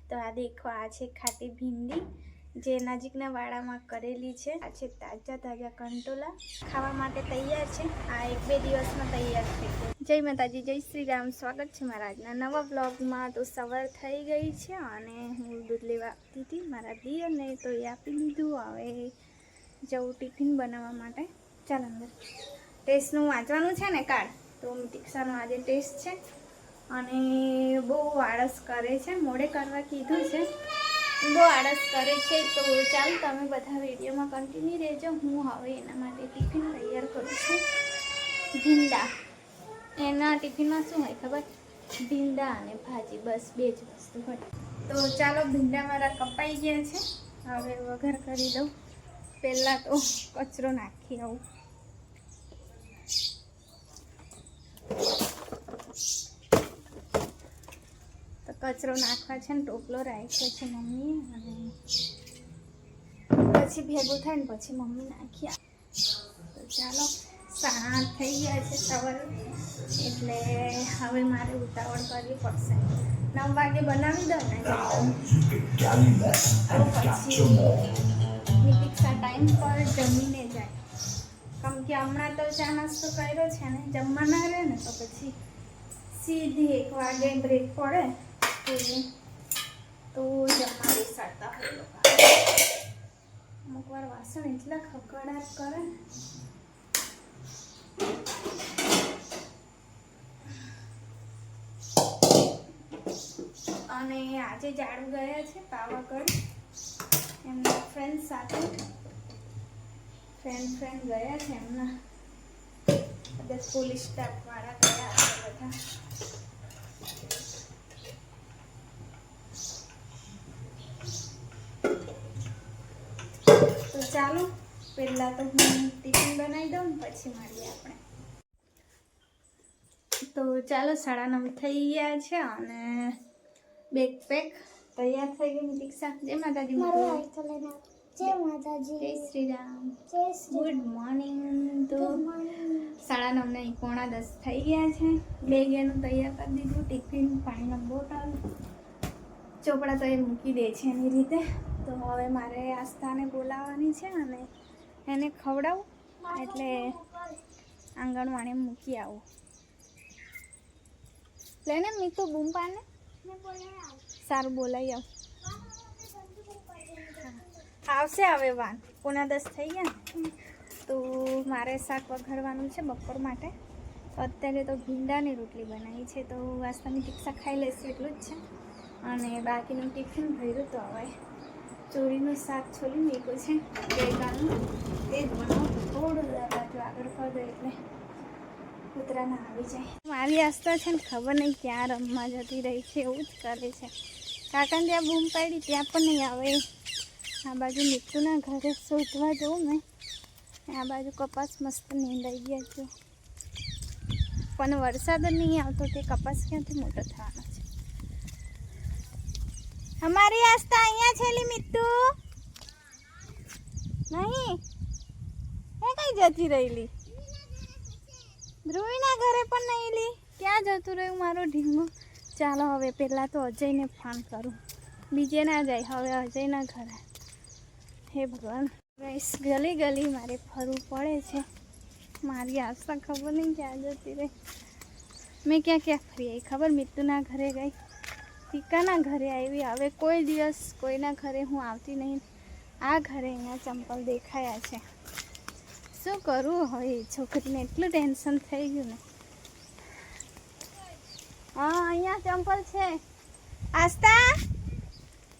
તો આ દેખો, આ છે ખાટી ભીંડી જે નજીકના વાડામાં કરેલી છે। આ છે તાજા તાજા કંટોલા, ખાવા માટે તૈયાર છે। આ 1-2 દિવસમાં તૈયાર થઈ જાય। જય માતાજી, જય શ્રી રામ। સ્વાગત છે મારા આજના નવા બ્લોગમાં। તો સવાર થઈ ગઈ છે અને હું દૂધ લેવા આવતી હતી મારા દિયરને, તો એ આપી દીધું। હવે જવું ટિફિન બનાવવા માટે। ચાલ અંદર। ટેસ્ટનું વાંચવાનું છે ને કાર્ડ, તો ટીક્ષાનો આજે ટેસ્ટ છે અને બહુ આળસ કરે છે, મોડે કરવા કીધું છે, બહુ આળસ કરે છે। તો ચાલ તમે બધા વિડીયોમાં કન્ટિન્યુ રહેજો। હું હવે એના માટે ટિફિન તૈયાર કરું છું। ભીંડા, એના ટિફિનમાં શું હોય ખબર? ભીંડા અને ભાજી, બસ 2 જ વસ્તુ હોય। તો ચાલો, ભીંડા મારા કપાઈ ગયા છે, હવે વઘાર કરી દઉં। પહેલાં તો કચરો નાખી આવું। તો કચરો નાખવા છે ને ટોપલો રાખ્યો છે મમ્મીએ, અને પછી ભેગું થાય ને પછી મમ્મી નાખ્યા। તો ચાલો, 7 થઈ ગયા છે સવારે, એટલે હવે મારે ઉતાવળ કરવી પડશે। 9 વાગે બનાવી દઉં ને તો પછી નિતિક્ષા ટાઈમ પર જમીને જાય। કેમ કે હમણાં તો ચા નાસ્તો કર્યો છે ને, જમવા ના રહે ને તો પછી સીધી 1 વાગે બ્રેક પડે તો જમવા બેસાડતા હોય લોકો। અમુક વાર વાસણ એટલા ખકડાટ કરે ને, અને આજે જાડુ ગયા છે પાવાગઢ એમના ફ્રેન્ડ સાથે। ફ્રેન્ડ ગયા છે એમના, બધા પોલીસ સ્ટાફ વાળા ગયા છે બધા। તો ચાલો, પહેલા તો હું ટિફિન બનાવી દઉં પછી મળીએ આપણે। તો ચાલો, 9:30 થઈ ગયા છે અને બેગ પેક તૈયાર થઈ ગઈ। દીક્ષા, જય માતાજી। જય માતાજી, જય શ્રી રામ, ગુડ મોર્નિંગ। તો 9:30 9:45 થઈ ગયા છે। બેગ એનું તૈયાર કરી દીધું, ટિફિન, પાણીનો બોટલ, ચોપડા તો એ મૂકી દે છે એની રીતે। તો હવે મારે આસ્થાને બોલાવવાની છે અને એને ખવડાવું, એટલે આંગણવાડી મૂકી આવું। લેને મીતુ બૂમ પાને, સારું બોલાવી આવ। આવશે હવે વાન, 9:45 થઈ ગયા ને। તો મારે શાક વઘારવાનું છે બપોર માટે। અત્યારે તો ભીંડાની રોટલી બનાવી છે, તો આસ્તાની ટીક્ષા ખાઈ લેશે એટલું જ છે। અને બાકીનું ટિફિન ભર્યું, તો હવે ચોરીનું શાક છોલી મૂક્યું છે ગઈકાલનું, તે જ બનાવું। થોડું બાજુ આગળ કરી દો એટલે કૂતરા ના આવી જાય। મારી આસ્થા છે ને, ખબર નહીં ક્યાં રમવા જતી રહી છે, એવું જ કરે છે। કાકાને ત્યાં બૂમ પાડી, ત્યાં પણ નહીં આવે। આ બાજુ મીઠુના ઘરે શોધવા જવું ને, આ બાજુ કપાસ મસ્ત નીંદાઈ ગયા છે, પણ વરસાદ નહીં આવતો, તે કપાસ ક્યાંથી મોટો થવાનો છે? અમારી આસ્થા અહીંયા છેલી મીઠુ નહીં, એ કઈ જતી રહેલી? ધ્રુવીના ઘરે પણ નહીં લી, ક્યાં જતું રહ્યું મારો ઢીંગો? ચાલો, હવે પહેલાં તો અજયને ફોન કરું, બીજે ના જાય, હવે અજયના ઘરે। હે ભગવાન, ગલી ગલી મારે ફરવું પડે છે। મારી આસ્થા ખબર નહીં ક્યાં જતી રહી। મેં ક્યાં ક્યાં ફરી આવી ખબર? મિત્તુના ઘરે ગઈ, ટીકાના ઘરે આવી, હવે કોઈ દિવસ કોઈના ઘરે હું આવતી નહીં। આ ઘરે એના ચંપલ દેખાયા છે, શું કરું હવે? છોકરીને એટલું ટેન્શન થઈ ગયું ને। હા, અહીંયા ચંપલ છે આસ્થા,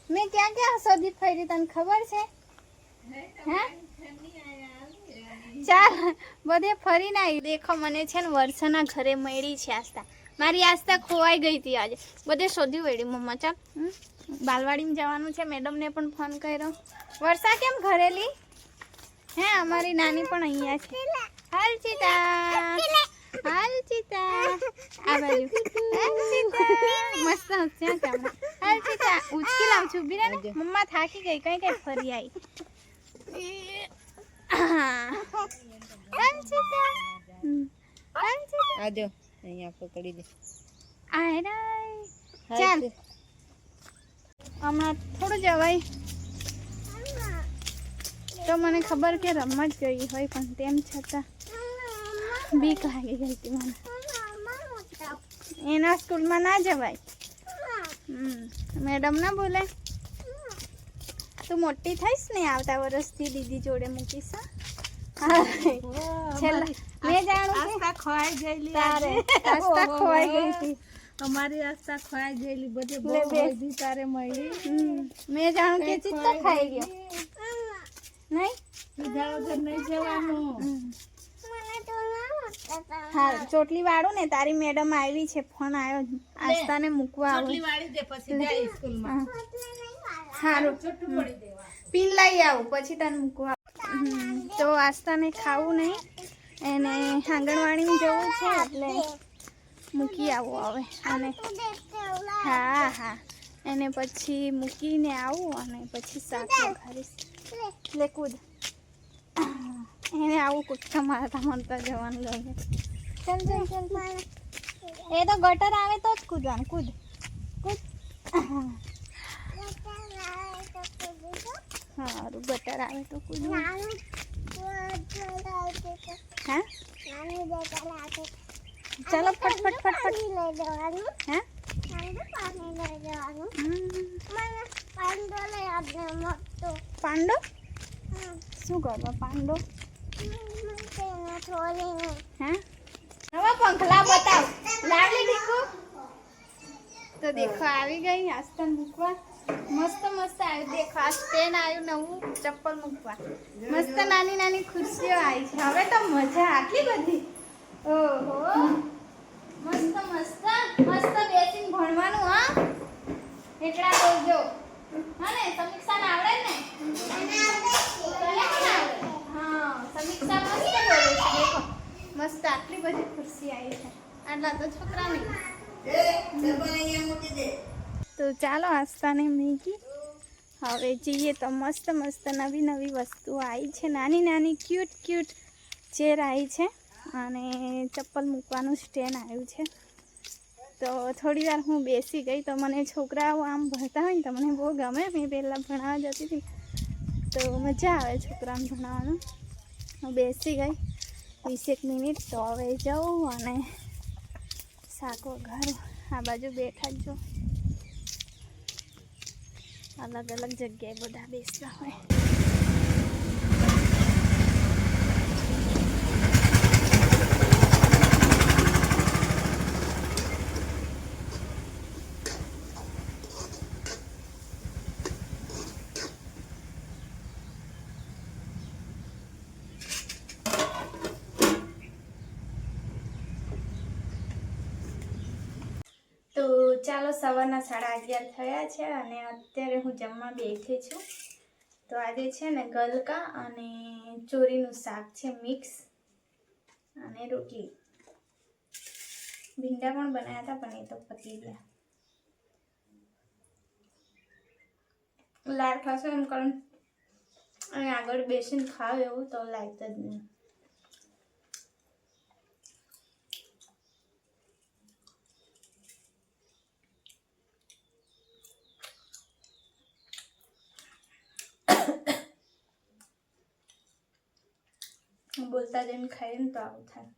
મેં ક્યાં ક્યાં શોધી ફરી, તને ખબર છે? હે ચાલ, બધે ફરીને આવી। દેખો, મને છે ને વર્ષાના ઘરે મળી છે આસ્થા। મારી આસ્થા ખોવાઈ ગઈ હતી આજે, બધે શોધી વળી મમ્મા। ચાલ, બાલવાડીમાં જવાનું છે, મેડમને પણ ફોન કર્યો। વર્ષા કેમ ઘરેલી? હે, અમારી નાની પણ અહીંયા છે। હાલ ચીતા, હાલ ચીતા, આ બાજુ હાલ ચીતા, મસ્ત હસ્યા છે હમણાં। હાલ ચીતા, ઉચકી લાવ છું, ઊભી રહે ને, મમ્મા થાકી ગઈ, કઈ કઈ ફરી આવી। હાલ ચીતા, હાલ ચીતા, આજો અહીંયા પકડી દે। આય રાય, ચાલ હમણાં થોડું જવાય તો મને ખબર કે રમત ગઈ હોય પણ તેમ છતાં બીક લાગી ગઈ હતી મને. એના સ્કૂલમાં ના જવાય. મેડમ ના બોલે. તું મોટી થઈશ ને આવતા વર્ષથી દીદી જોડે મૂકીશ. મેં જાણું આસ્તા ખોવાઈ ગયેલી તારે આસ્તા ખોવાઈ ગઈ હતી. અમારી આસ્તા ખોવાઈ ગયેલી બધે બહુ બધી તારે મળી. મેં જાણું કે ચિત્તો ખાઈ ગયો નહીં. બીજા વગર નહીં જવાનું. હા ચોટલી વાળું ને તારી મેડમ આવી છે. ફોન આવ્યો આસ્તાને મૂકવા આવો. ચોટલી વાળી દે પછી જાય સ્કૂલમાં. સારું પીન લઈ આવું પછી તને મૂકવા. તો આસ્તાને ખાવું નહીં એને આંગણવાડીમાં જવું છે એટલે મૂકી આવું હવે. અને હા હા એને પછી મૂકીને આવું અને પછી શાક વઘારીશ. એટલે કૂદ એને આવું કૂદકા મારતા મારતા જવાનું ગમે. ચાલ ચાલ ચાલ. એ તો ગટર આવે તો જ કૂદવાનું. કૂદ કૂદ. સારું ગટર આવે તો કૂદવાનું. હા ચાલો ફટફટ ફટફટ. હા પાંડો શું કરવા પાંડો? હા નવા પંખલા બતાવ. લાવલી દીકુ તો દેખો આવી ગઈ આસ્તન મૂકવા. મસ્ત મસ્ત આવ્યું. દેખો આ સ્ટેન્ડ આવ્યું નવું ચપ્પલ મૂકવા. મસ્ત નાની નાની ખુરશીઓ આવી છે. હવે તો મજા આટલી બધી. ઓહો મસ્ત મસ્ત મસ્ત બેસીને ભણવાનું. હા એટલા બોલજો. હા ને સમીક્ષા ને આવડે ને? હા સમીક્ષા મસ્ત બોલે છે. દેખો મસ્ત આટલી બધી ખુરશી આવી છે. આટલા તો છોકરા નહીં. તો ચાલો આસ્તાને મૂકી હવે જઈએ. તો મસ્ત મસ્ત નવી નવી વસ્તુઓ આવી છે. નાની નાની ક્યુટ ક્યુટ ચેર આવી છે અને ચપ્પલ મૂકવાનું સ્ટેન્ડ આવ્યું છે. તો થોડી વાર હું બેસી ગઈ. તો મને છોકરાઓ આમ ભણતા હોય ને તો મને બહુ ગમે. મેં પહેલાં ભણાવવા જતી હતી તો મજા આવે છોકરાને ભણાવવાનું. હું બેસી ગઈ 20 મિનિટ. તો હવે જાઉં અને શાક વઘારું. આ બાજુ બેઠા જ જો અલગ અલગ જગ્યાએ બધા બેસતા હોય. તો ચાલો સવારના 11:30 થયા છે અને અત્યારે હું જમવા બેઠી છું. તો આજે છે ને ગલકા અને ચોરીનું શાક છે મિક્સ અને રોટલી. ભીંડા પણ બનાવ્યા હતા પણ એ તો પતી ગયા. લાડ ખાશો એમ કરો અને આગળ બેસીને ખાવ એવું તો લાગતું જ નહીં. બોલતા જઈને ખાઈએ ને તો આવું થાય.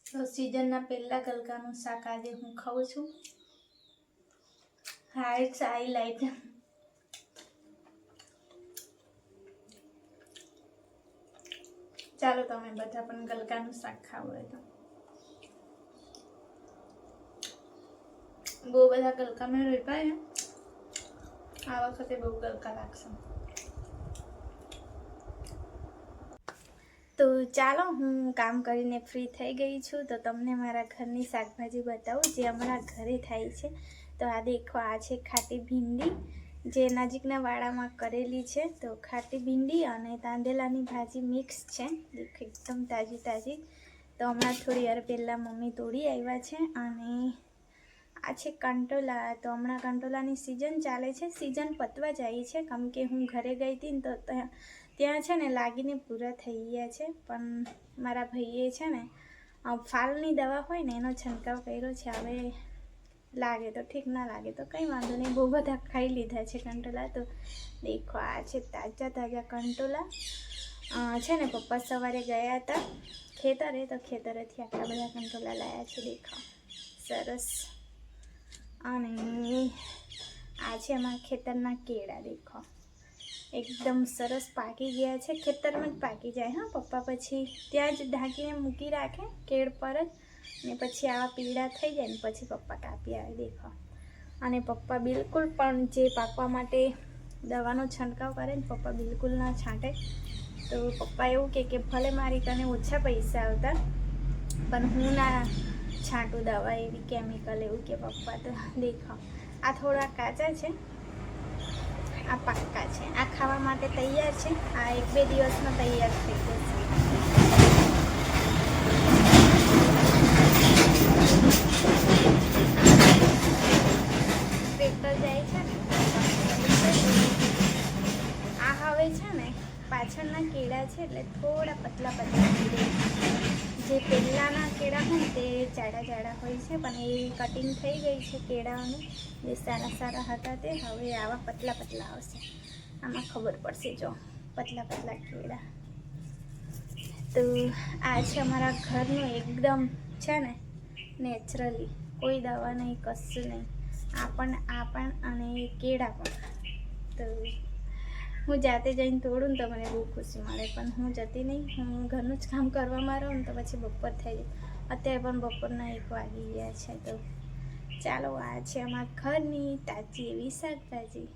તો સિઝનના પહેલા ગલકાનું શાક આજે હું ખાઉં છું. હા ઇટ્સ આઈ લાઈક. ચાલો તમે બધા પણ ગલકાનું શાક ખાવ હોય તો. બહુ બધા ગલકા મેં રોપાય આ વખતે બહુ ગલકા લાગશે. તો ચાલો હું કામ કરીને ફ્રી થઈ ગઈ છું. તો તમને મારા ઘરની શાકભાજી બતાવું જે અમારા ઘરે થાય છે. તો આ દેખો આ છે ખાટી ભીંડી જે નજીકના વાડામાં કરેલી છે. તો ખાટી ભીંડી અને તાંદેલાની ભાજી મિક્સ છે. દેખો એકદમ તાજી તાજી. તો હમણાં થોડી વાર પહેલાં મમ્મી તોડી આવ્યા છે. અને આ છે કંટોલા. તો હમણાં કંટોલાની સિઝન ચાલે છે. સિઝન પતવા જાય છે કેમ કે હું ઘરે ગઈ હતી ને તો ત્યાં છે ને લાગીને પૂરા થઈ ગયા છે. પણ મારા ભાઈએ છે ને ફાલની દવા હોય ને એનો છંટકાવ કર્યો છે. હવે લાગે તો ઠીક, ના લાગે તો કંઈ વાંધો નહીં. બહુ બધા ખાઈ લીધા છે કંટોલા. તો દેખો આ છે તાજા તાજા કંટોલા. છે ને પપ્પા સવારે ગયા હતા ખેતરે, તો ખેતરેથી આટલા બધા કંટોલા લાવ્યા છે. દેખાવ સરસ. અને આ છે અમારા ખેતરના કેળા. દેખો એકદમ સરસ પાકી ગયા છે. ખેતરમાં જ પાકી જાય. હા, પપ્પા પછી ત્યાં જ ઢાંકીને મૂકી રાખે કેળ પર જ, ને પછી આવા પીળા થઈ જાય ને પછી પપ્પા કાપી આવે. દેખો. અને પપ્પા બિલકુલ પણ જે પાકવા માટે દવાનો છંટકાવ કરે ને પપ્પા બિલકુલ ના છાંટે. તો પપ્પા એવું કે ભલે મારી કને ઓછા પૈસા આવતા પણ હું ના છાંટું દવા એવી કેમિકલ એવું કે પપ્પા. તો દેખો આ થોડા કાચા છે, આ પાક્કા છે. આ ખાવા માટે તૈયાર છે. આ 1-2 દિવસમાં તૈયાર થઈ જશે. ટ્રેક્ટર જાય છે ને આ હવે છે ને પાછળના કેળા છે એટલે થોડા પતલા પતલા હોય. જે પહેલાંના કેળા હોય ને તે જાડા જાડા હોય છે, પણ એ કટિંગ થઈ ગઈ છે કેળાઓનું. જે સારા સારા હતા તે હવે આવા પતલા પતલા આવશે. આમાં ખબર પડશે. જો પતલા પતલા કેળા. તો આ છે અમારા ઘરનું એકદમ છે ને નેચરલી, કોઈ દવા નહીં, કશું નહીં. આ પણ અને કેળા પણ. તો હું જાતે જઈને તોડું ને તો મને બહુ ખુશી મળે, પણ હું જતી નહીં. હું ઘરનું જ કામ કરવામાં રહું ને તો પછી બપોર થઈ જાય. અત્યારે પણ બપોરના 1 વાગી ગયા છે. તો ચાલો આ છે અમારા ઘરની તાજી એવી શાકભાજી.